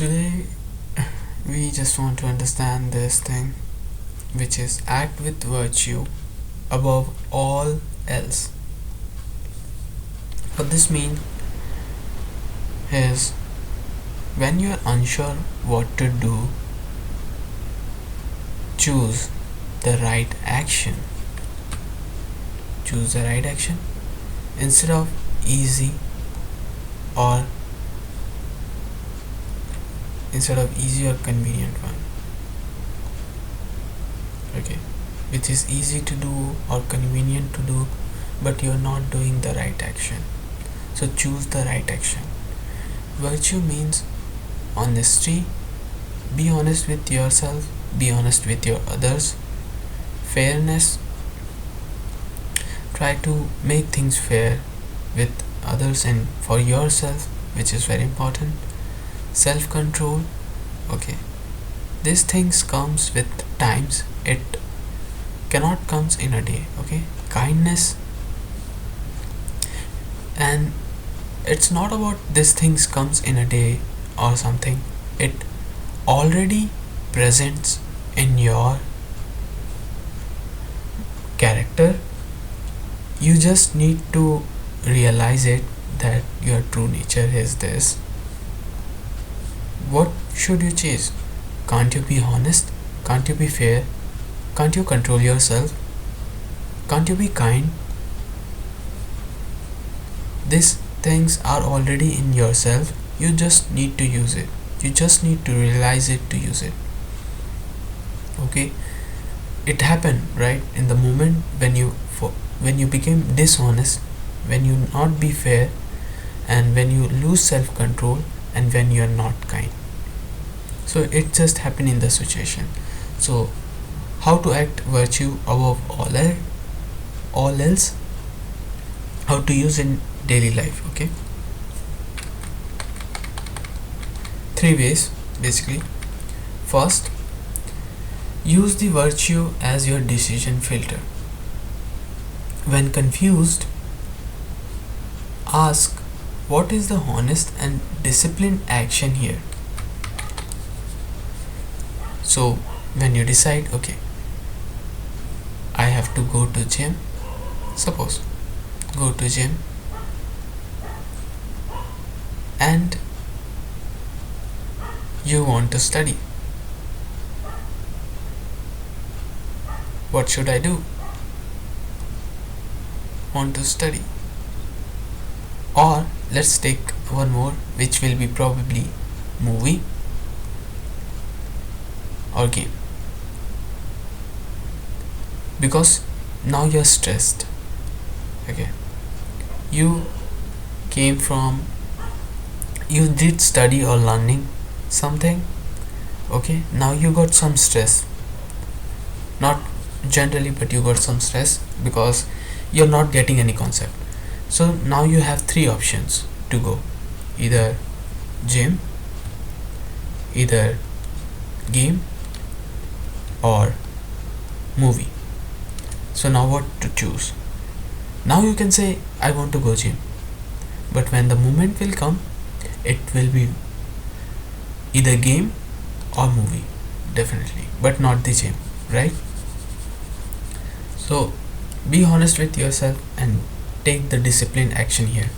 Today, we just want to understand this thing, which is act with virtue above all else. What this means is when you are unsure what to do, choose the right action. Choose the right action instead of easy or convenient one. Okay, which is easy to do or convenient to do, but you're not doing the right action. So choose the right action. Virtue means honesty. Be honest with yourself, be honest with your others. Fairness, try to make things fair with others and for yourself, which is very important. Self control, okay, these things comes with times, it cannot comes in a day. Okay, kindness, and it's not about these things comes in a day or something, it already presents in your character. You just need to realize it, that your true nature is this. What should you chase? Can't you be honest? Can't you be fair? Can't you control yourself? Can't you be kind? These things are already in yourself. You just need to use it. You just need to realize it to use it. Okay, it happened right in the moment when you became dishonest, when you not be fair, and when you lose self-control, and when you are not kind. So it just happened in the situation. So how to act virtue above all else, how to use in daily life. Okay, 3 ways basically. First, use the virtue as your decision filter. When confused, ask, what is the honest and disciplined action here? So when you decide, okay, I have to go to gym, suppose go to gym, and you want to study, what should I do? Want to study. Or let's take one more, which will be probably movie or game, because now you're stressed. Okay, you came from, you did study or learning something. Okay, now you got some stress, not generally, but you got some stress because you're not getting any concept. So now you have 3 options to go: either gym, either game, or movie. So now what to choose? Now you can say, I want to go gym, but when the moment will come, it will be either game or movie, definitely, but not the gym, right? So be honest with yourself and take the disciplined action here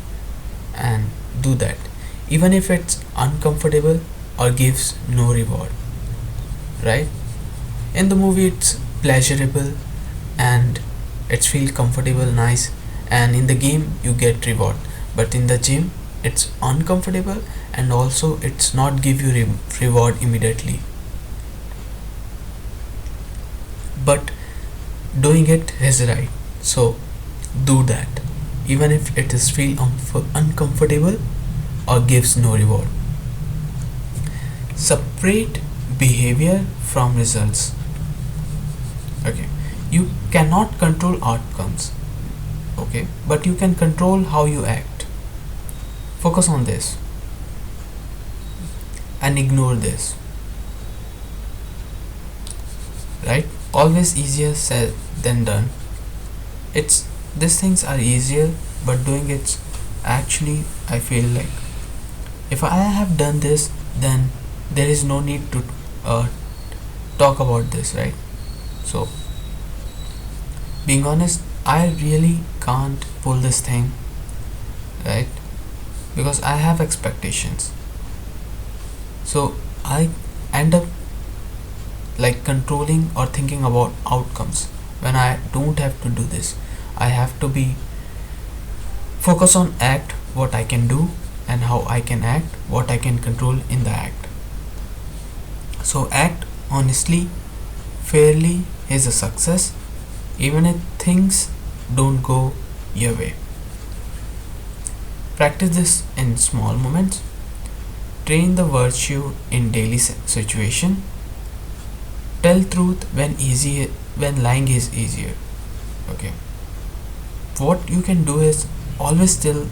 and do that, even if it's uncomfortable or gives no reward, right? In the movie it's pleasurable and it's feel comfortable, nice, and in the game you get reward, but in the gym it's uncomfortable and also it's not give you reward immediately, but doing it is right. So do that, even if it is feel uncomfortable or gives no reward. Separate behavior from results. Okay, you cannot control outcomes, okay, but you can control how you act. Focus on this and ignore this, right? Always easier said than done. It's these things are easier, but doing it, actually I feel like if I have done this, then there is no need to uh, talk about this, right? So being honest, I really can't pull this thing, right? Because I have expectations. So I end up like controlling or thinking about outcomes when I don't have to do this. I have to be focus on act what I can do and how I can act what I can control in the act. So act honestly, fairly is a success even if things don't go your way. Practice this in small moments. Train the virtue in daily situation. Tell truth when lying is easier. Okay. What you can do is always tell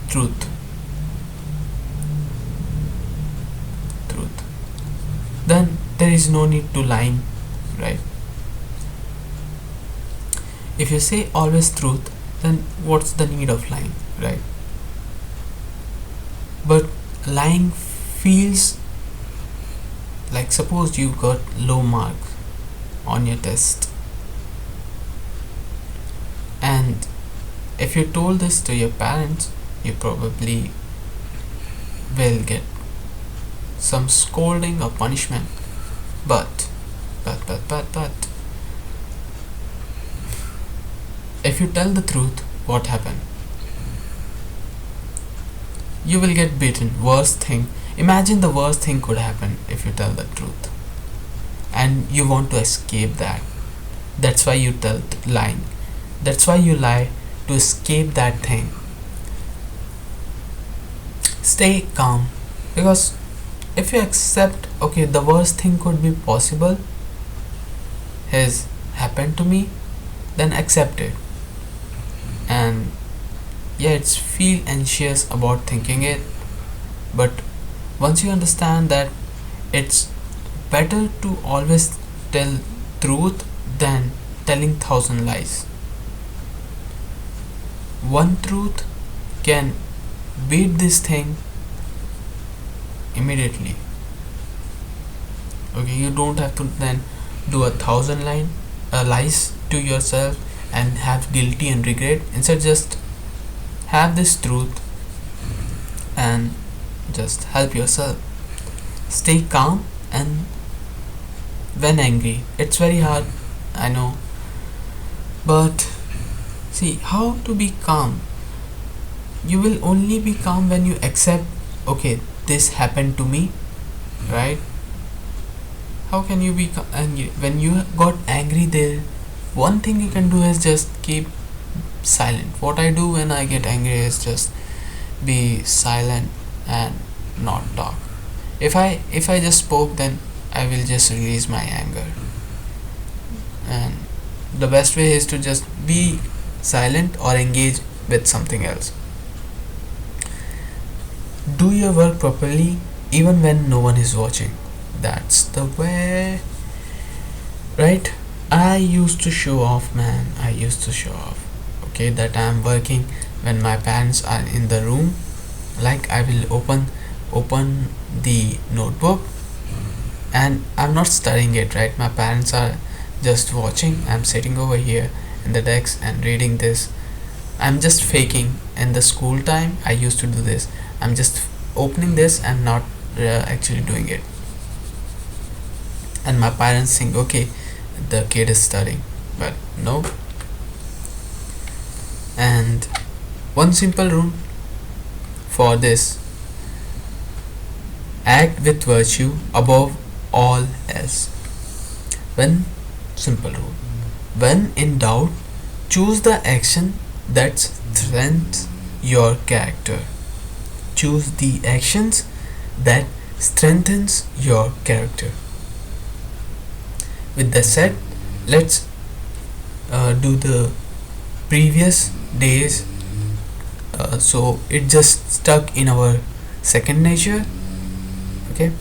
truth. Truth. Then there is no need to lying, right? If you say always truth, then what's the need of lying, right? But lying feels like, suppose you got low marks on your test, and if you told this to your parents, you probably will get some scolding or punishment. But if you tell the truth, what happened? You will get beaten. Worst thing. Imagine the worst thing could happen if you tell the truth, and you want to escape that. That's why you tell lying. That's why you lie, to escape that thing. Stay calm, because if you accept, okay, the worst thing could be possible has happened to me, then accept it. And yeah, it's feel anxious about thinking it, but once you understand that it's better to always tell truth than telling thousand lies. One truth can beat this thing immediately. Okay, you don't have to then do a thousand lies to yourself and have guilty and regret. Instead, just have this truth and just help yourself. Stay calm, and when angry, it's very hard, I know, but see how to be calm. You will only be calm when you accept, okay, this happened to me, right? How can you be angry when you got angry? There, one thing you can do is just keep silent. What I do when I get angry is just be silent and not talk. If I just spoke, then I will just release my anger. And the best way is to just be silent or engage with something else. Do your work properly even when no one is watching. That's the way, right? I used to show off, man. I used to show off, okay, that I'm working when my parents are in the room. Like, I will open the notebook and I'm not studying it, right? My parents are just watching. I'm sitting over here in the desk and reading this. I'm just faking. In the school time, I used to do this. I'm just opening this and not actually doing it. And my parents think, okay, the kid is studying, but no. And one simple rule for this: act with virtue above all else. When simple rule, when in doubt, choose the action that strengthens your character. Choose the actions that strengthens your character. With that said, let's do the previous days, so it just stuck in our second nature. Okay,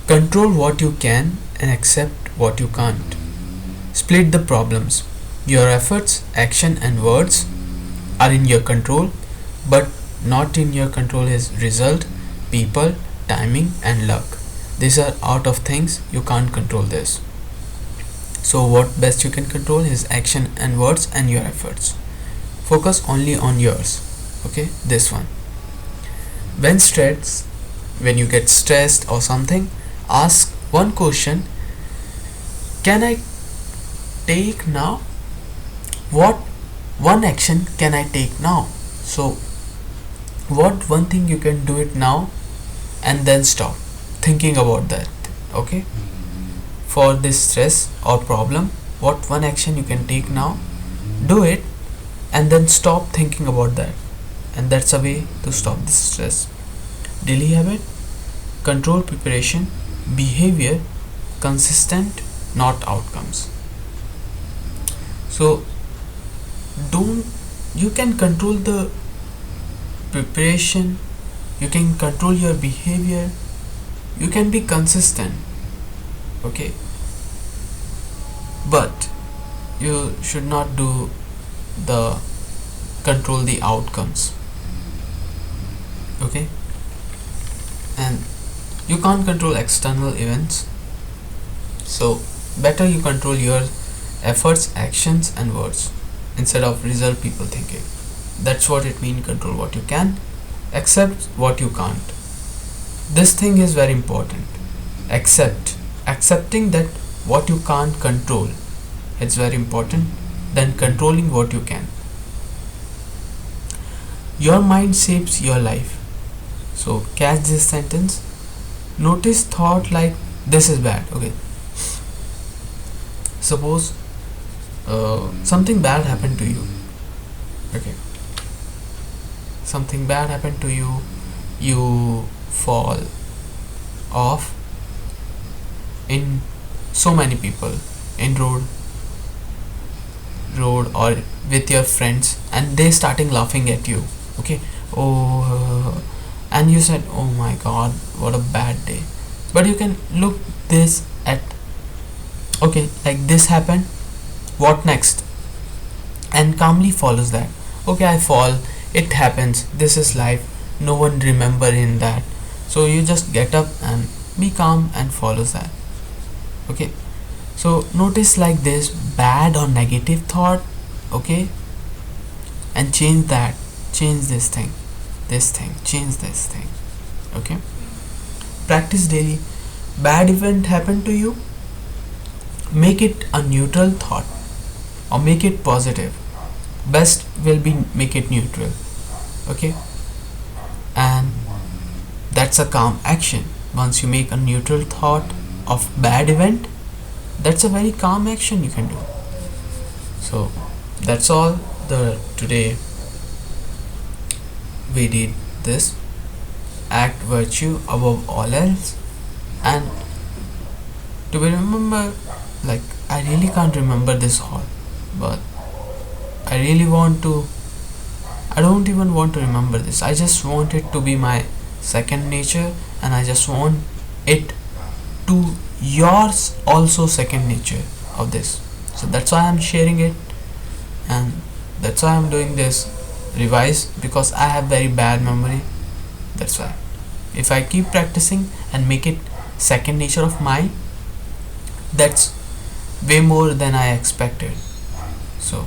control what you can and accept what you can't. Split the problems. Your efforts, action and words are in your control, but not in your control is result. people, timing, and luck. These are out of things you can't control this. So what best you can control is action and words and your efforts. Focus only on yours. Okay, this one. When you get stressed or something, ask one question: can I take now? What one action can I take now? So what one thing you can do it now, and then stop thinking about that. Okay, for this stress or problem, what one action you can take now, do it, and then stop thinking about that. And that's a way to stop this stress. Daily habit: control preparation, behavior, consistent, not outcomes. So don't you can control the preparation, you can control your behavior, you can be consistent. Okay, but you should not do the control the outcomes. Okay, and you can't control external events, so better you control your efforts, actions, and words instead of result people thinking. That's what it means: control what you can, accept what you can't. This thing is very important. Accepting that what you can't control, it's very important than controlling what you can. Your mind shapes your life. So catch this sentence: notice thought like this is bad. Okay, suppose something bad happened to you. Okay, something bad happened to you, you fall off in so many people in road or with your friends, and they starting laughing at you. Okay, and you said, oh my god, what a bad day. But you can look this at, okay, like this happened, what next, and calmly follows that. Okay, I fall, it happens, this is life, no one remember in that. So you just get up and be calm and follows that. Okay, so notice like this bad or negative thought. Okay, and change that, change this thing, change this thing. Okay, practice daily. Bad event happened to you, make it a neutral thought or make it positive. Best will be make it neutral. Okay, and that's a calm action. Once you make a neutral thought of bad event, that's a very calm action you can do. So that's all the today we did this. Act virtue above all else. And to be remember, like I really can't remember this all, but I really want to, I don't even want to remember this. I just want it to be my second nature, and I just want it to yours also second nature of this. So that's why I'm sharing it, and that's why I'm doing this revise, because I have very bad memory. That's why if I keep practicing and make it second nature of mine, that's way more than I expected. So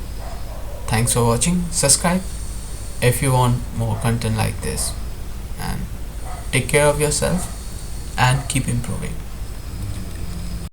thanks for watching. Subscribe if you want more content like this, and take care of yourself and keep improving.